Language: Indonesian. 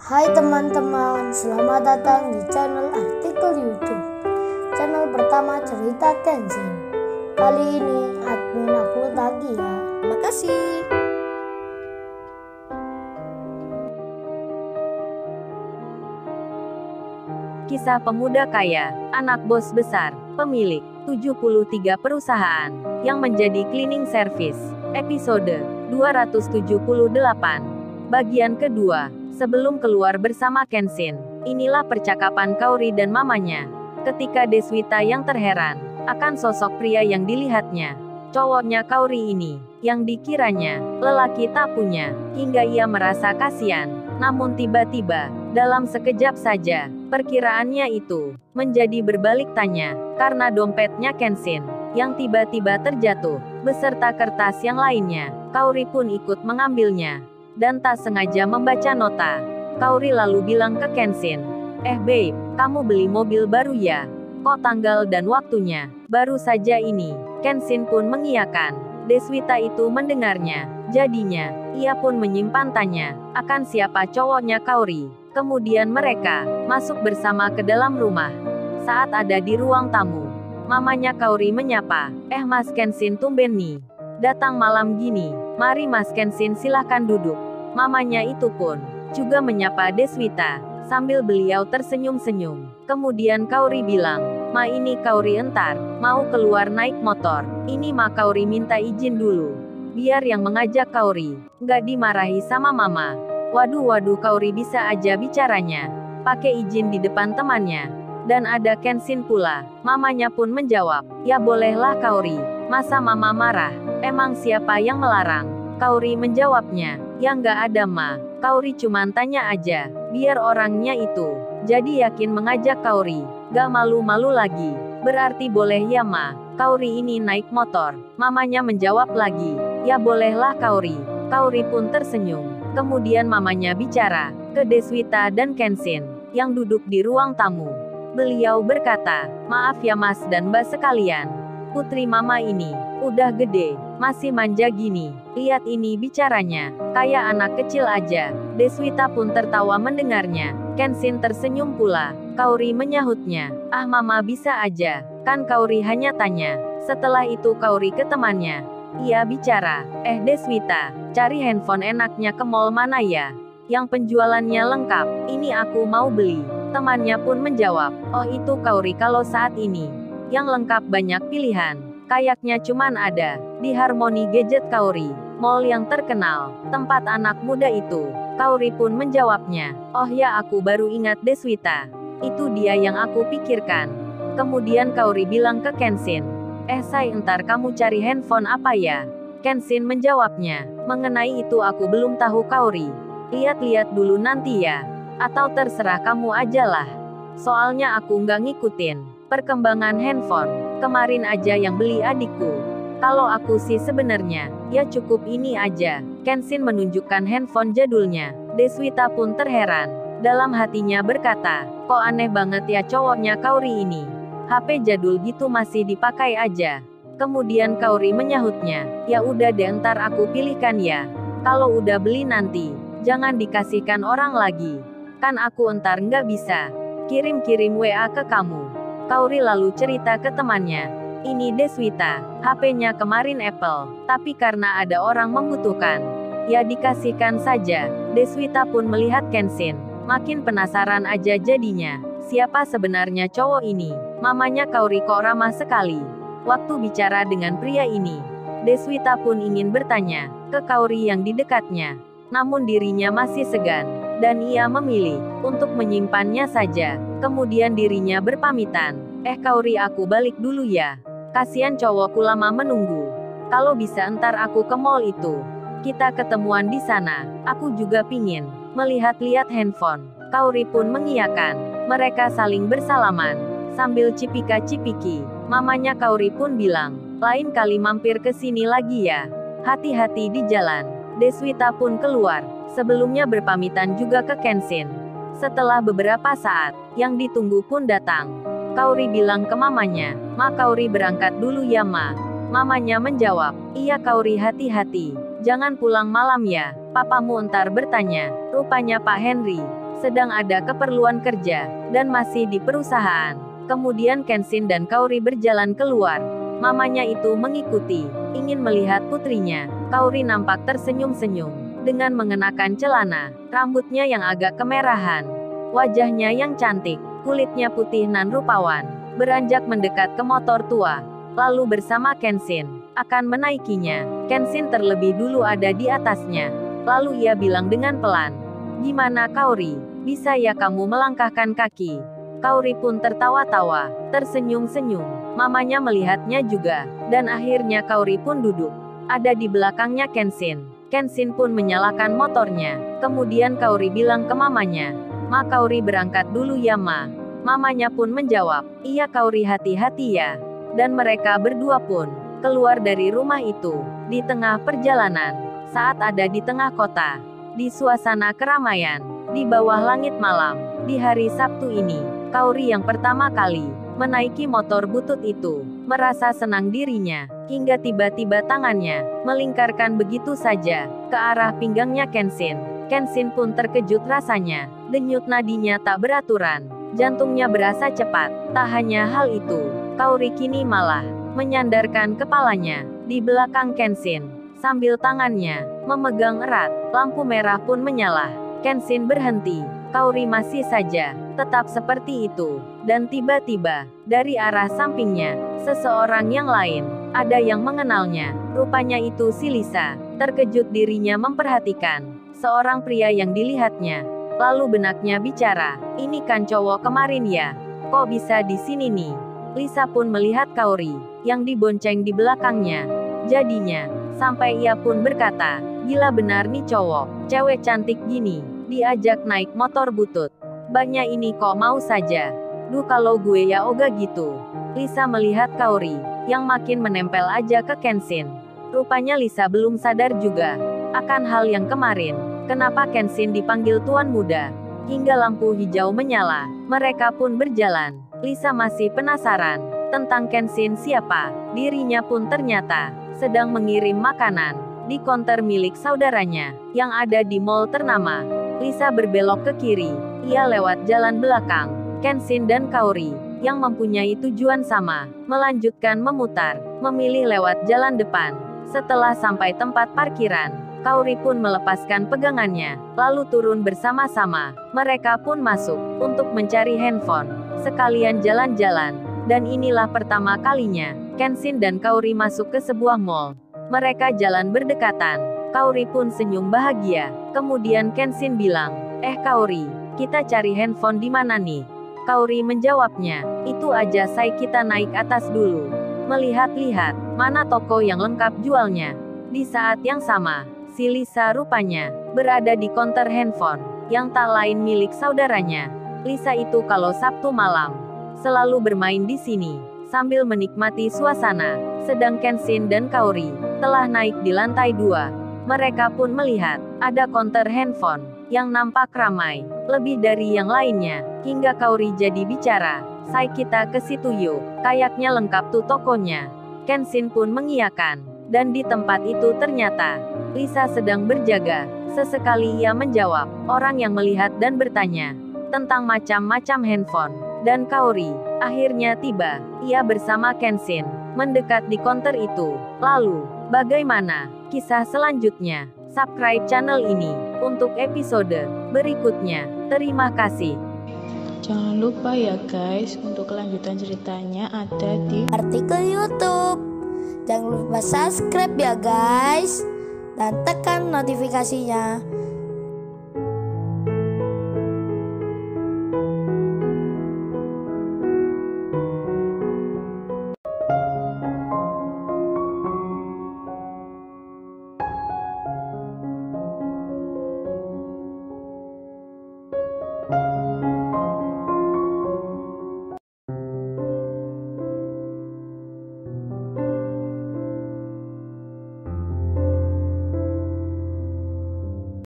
Hai teman-teman, selamat datang di channel artikel YouTube. Channel pertama cerita Kenshin. Kali ini admin upload lagi ya. Makasih. Kisah pemuda kaya, anak bos besar, pemilik 73 perusahaan, yang menjadi cleaning service. Episode 278. Bagian kedua. Sebelum keluar bersama Kenshin, inilah percakapan Kaori dan mamanya. Ketika Deswita yang terheran akan sosok pria yang dilihatnya, cowoknya Kaori ini, yang dikiranya lelaki tak punya, hingga ia merasa kasihan. Namun tiba-tiba, dalam sekejap saja, perkiraannya itu menjadi berbalik tanya, karena dompetnya Kenshin yang tiba-tiba terjatuh, beserta kertas yang lainnya. Kaori pun ikut mengambilnya, dan tak sengaja membaca nota. Kaori lalu bilang ke Kenshin, babe, kamu beli mobil baru ya? Kok tanggal dan waktunya baru saja ini?" Kenshin pun mengiyakan. Deswita itu mendengarnya. Jadinya, ia pun menyimpan tanya akan siapa cowoknya Kaori. Kemudian mereka masuk bersama ke dalam rumah. Saat ada di ruang tamu, mamanya Kaori menyapa, Mas Kenshin tumben nih datang malam gini. Mari Mas Kenshin silahkan duduk." Mamanya itu pun juga menyapa Deswita, sambil beliau tersenyum-senyum. Kemudian Kaori bilang, "Ma, ini Kaori entar mau keluar naik motor. Ini Ma, Kaori minta izin dulu, biar yang mengajak Kaori nggak dimarahi sama mama." Waduh, Kaori bisa aja bicaranya pakai izin di depan temannya. Dan ada Kenshin pula. Mamanya pun menjawab, "Ya bolehlah Kaori, masa mama marah? Emang siapa yang melarang?" Kaori menjawabnya, "Ya nggak ada Ma, Kaori cuman tanya aja, biar orangnya itu jadi yakin mengajak Kaori, gak malu-malu lagi." "Berarti boleh ya Ma, Kaori ini naik motor?" Mamanya menjawab lagi, "Ya bolehlah Kaori." Kaori pun tersenyum. Kemudian mamanya bicara ke Deswita dan Kenshin yang duduk di ruang tamu. Beliau berkata, "Maaf ya Mas dan Mbak sekalian, putri mama ini udah gede, masih manja gini. Lihat ini bicaranya, kayak anak kecil aja." Deswita pun tertawa mendengarnya. Kenshin tersenyum pula. Kaori menyahutnya, Mama bisa aja, kan Kaori hanya tanya." Setelah itu Kaori ke temannya. Ia bicara, Deswita, cari handphone enaknya ke mall mana ya? Yang penjualannya lengkap, ini aku mau beli." Temannya pun menjawab, "Oh itu Kaori, kalau saat ini yang lengkap banyak pilihan. Kayaknya cuman ada di Harmony Gadget Kaori, mall yang terkenal, tempat anak muda itu." Kaori pun menjawabnya, "Oh ya, aku baru ingat Deswita. Itu dia yang aku pikirkan." Kemudian Kaori bilang ke Kenshin, Say, entar kamu cari handphone apa ya?" Kenshin menjawabnya, "Mengenai itu aku belum tahu Kaori. Lihat-lihat dulu nanti ya. Atau terserah kamu aja lah. Soalnya aku nggak ngikutin perkembangan handphone. Kemarin aja yang beli adikku. Kalau aku sih sebenarnya, ya cukup ini aja." Kenshin menunjukkan handphone jadulnya. Deswita pun terheran. Dalam hatinya berkata, "Kok aneh banget ya cowoknya Kaori ini. HP jadul gitu masih dipakai aja." Kemudian Kaori menyahutnya, "Ya udah deh, entar aku pilihkan ya. Kalau udah beli nanti jangan dikasihkan orang lagi. Kan aku entar nggak bisa kirim-kirim WA ke kamu." Kaori lalu cerita ke temannya, "Ini Deswita, HP-nya kemarin Apple, tapi karena ada orang membutuhkan, ya dikasihkan saja." Deswita pun melihat Kenshin, makin penasaran aja jadinya. Siapa sebenarnya cowok ini? Mamanya Kaori kok ramah sekali waktu bicara dengan pria ini. Deswita pun ingin bertanya ke Kaori yang di dekatnya, namun dirinya masih segan, dan ia memilih untuk menyimpannya saja. Kemudian dirinya berpamitan, Kaori, aku balik dulu ya. Kasian cowokku lama menunggu. Kalau bisa entar aku ke mall itu. Kita ketemuan di sana. Aku juga pingin melihat-lihat handphone." Kaori pun mengiyakan. Mereka saling bersalaman sambil cipika-cipiki. Mamanya Kaori pun bilang, "Lain kali mampir ke sini lagi ya. Hati-hati di jalan." Deswita pun keluar. Sebelumnya berpamitan juga ke Kenshin. Setelah beberapa saat, yang ditunggu pun datang. Kaori bilang ke mamanya, "Ma, Kaori berangkat dulu ya Ma." Mamanya menjawab, "Iya Kaori, hati-hati. Jangan pulang malam ya. Papamu entar bertanya." Rupanya Pak Henry sedang ada keperluan kerja, dan masih di perusahaan. Kemudian Kenshin dan Kaori berjalan keluar. Mamanya itu mengikuti, ingin melihat putrinya. Kaori nampak tersenyum-senyum, dengan mengenakan celana, rambutnya yang agak kemerahan, wajahnya yang cantik, kulitnya putih nan rupawan, beranjak mendekat ke motor tua, lalu bersama Kenshin akan menaikinya. Kenshin terlebih dulu ada di atasnya. Lalu ia bilang dengan pelan, "Gimana Kaori, bisa ya kamu melangkahkan kaki?" Kaori pun tertawa-tawa, tersenyum-senyum. Mamanya melihatnya juga, dan akhirnya Kaori pun duduk. Ada di belakangnya Kenshin. Kenshin pun menyalakan motornya. Kemudian Kaori bilang ke mamanya, "Ma, Kaori berangkat dulu ya Ma." Mamanya pun menjawab, "Iya Kaori, hati-hati ya." Dan mereka berdua pun keluar dari rumah itu. Di tengah perjalanan, saat ada di tengah kota, di suasana keramaian, di bawah langit malam, di hari Sabtu ini, Kaori yang pertama kali menaiki motor butut itu, merasa senang dirinya, hingga tiba-tiba tangannya melingkarkan begitu saja ke arah pinggangnya Kenshin. Kenshin pun terkejut rasanya, denyut nadinya tak beraturan, jantungnya berasa cepat. Tak hanya hal itu, Kaori kini malah menyandarkan kepalanya di belakang Kenshin, sambil tangannya memegang erat. Lampu merah pun menyala. Kenshin berhenti. Kaori masih saja tetap seperti itu. Dan tiba-tiba, dari arah sampingnya, seseorang yang lain, ada yang mengenalnya. Rupanya itu si Lisa. Terkejut dirinya memperhatikan seorang pria yang dilihatnya. Lalu benaknya bicara, "Ini kan cowok kemarin ya? Kok bisa di sini nih?" Lisa pun melihat Kaori yang dibonceng di belakangnya. Jadinya, sampai ia pun berkata, "Gila benar nih cowok, cewek cantik gini, diajak naik motor butut. Banyak ini kok mau saja. Duh kalau gue ya oga gitu." Lisa melihat Kaori, yang makin menempel aja ke Kenshin. Rupanya Lisa belum sadar juga akan hal yang kemarin. Kenapa Kenshin dipanggil Tuan Muda? Hingga lampu hijau menyala, mereka pun berjalan. Lisa masih penasaran tentang Kenshin siapa. Dirinya pun ternyata sedang mengirim makanan di konter milik saudaranya yang ada di mall ternama. Lisa berbelok ke kiri. Ia lewat jalan belakang. Kenshin dan Kaori yang mempunyai tujuan sama melanjutkan memutar, memilih lewat jalan depan. Setelah sampai tempat parkiran, Kaori pun melepaskan pegangannya, lalu turun bersama-sama. Mereka pun masuk untuk mencari handphone, sekalian jalan-jalan. Dan inilah pertama kalinya Kenshin dan Kaori masuk ke sebuah mall. Mereka jalan berdekatan. Kaori pun senyum bahagia. Kemudian Kenshin bilang, Kaori, kita cari handphone di mana nih?" Kaori menjawabnya, "Itu aja say, kita naik atas dulu. Melihat-lihat, mana toko yang lengkap jualnya." Di saat yang sama, si Lisa rupanya berada di konter handphone, yang tak lain milik saudaranya. Lisa itu kalau Sabtu malam selalu bermain di sini, sambil menikmati suasana. Sedang Kenshin dan Kaori telah naik di lantai 2. Mereka pun melihat ada konter handphone yang nampak ramai, lebih dari yang lainnya. Hingga Kaori jadi bicara, "Say, kita ke situ yuk, kayaknya lengkap tuh tokonya." Kenshin pun mengiyakan. Dan di tempat itu ternyata Lisa sedang berjaga. Sesekali ia menjawab orang yang melihat dan bertanya tentang macam-macam handphone. Dan Kaori akhirnya tiba. Ia bersama Kenshin mendekat di konter itu. Lalu, bagaimana kisah selanjutnya? Subscribe channel ini untuk episode berikutnya. Terima kasih. Jangan lupa ya guys, untuk kelanjutan ceritanya ada di artikel YouTube. Jangan lupa subscribe ya guys, dan tekan notifikasinya